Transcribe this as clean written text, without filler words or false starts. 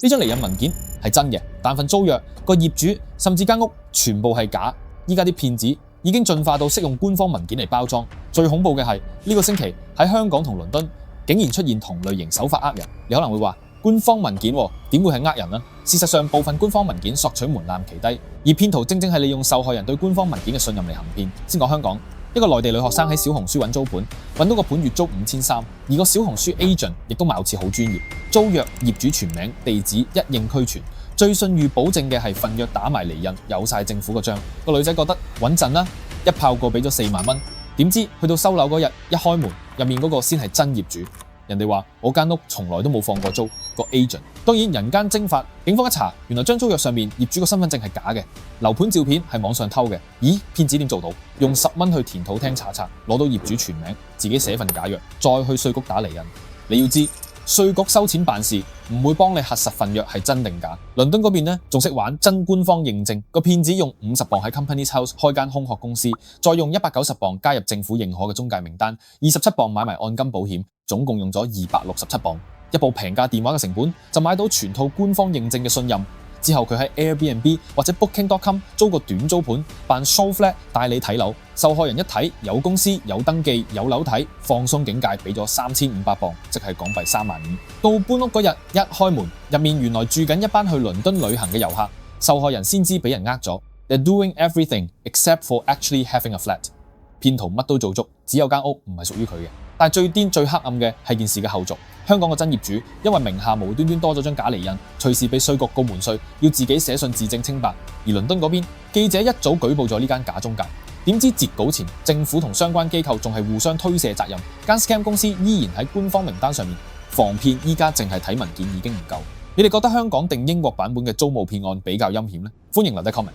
呢張離印文件係真嘅，但份租約個業主甚至間屋全部係假。依家啲騙子已經進化到識用官方文件嚟包裝。最恐怖嘅係呢個星期喺香港同倫敦竟然出現同類型手法呃人。你可能會話官方文件點會係呃人呢？事實上，部分官方文件索取門檻奇低，而騙徒正正係利用受害人對官方文件嘅信任嚟行騙。先講香港，一個內地女學生喺小紅書揾租盤，揾到個盤月租5300，而個小紅書 agent 亦都貌似好專業，租約業主全名、地址一應俱全，最信譽保證嘅係份約打埋離印，有晒政府個章。個女仔覺得穩陣啦，一炮過俾咗4萬蚊。點知去到收樓嗰日，一開門入面嗰個先係真業主。人哋話我間屋從來都冇放過租，個 agent 當然人間蒸發。警方一查，原來張租約上面業主個身份證係假嘅，樓盤照片係網上偷嘅。咦，騙子點做到？用10蚊去田土廳查冊，攞到業主全名，自己寫份假約，再去稅局打離印。你要知稅局收錢辦事，唔會幫你核實份約係真定假。倫敦嗰邊呢，仲識玩真官方認證，個騙子用50磅喺 Companies House 開間空殼公司，再用190磅加入政府認可嘅中介名單，27磅買埋按金保險，總共用咗267磅。一部平價電話嘅成本就買到全套官方認證嘅信任。之後佢喺 Airbnb 或者 Booking.com 租個短租盤，扮 show flat 帶你睇樓。受害人一睇有公司有登記有樓睇，放鬆警戒，俾咗3500磅，即係港幣3萬5。到搬屋嗰日一開門，入面原來住緊一班去倫敦旅行嘅遊客，受害人先知俾人呃咗。They're doing everything except for actually having a flat。騙徒乜都做足，只有間屋唔係屬於佢嘅。但係最癲最黑暗嘅係件事嘅後續。香港嘅真業主因為名下無端端多咗張假離印，隨時被稅局告瞞稅，要自己寫信自證清白。而倫敦嗰邊記者一早舉報咗呢間假中介，點知截稿前政府同相關機構仲係互相推卸責任，間 scam 公司依然喺官方名單上面。防騙依家淨係睇文件已經唔夠。你哋覺得香港定英國版本嘅租務騙案比較陰險呢？歡迎留低 comment。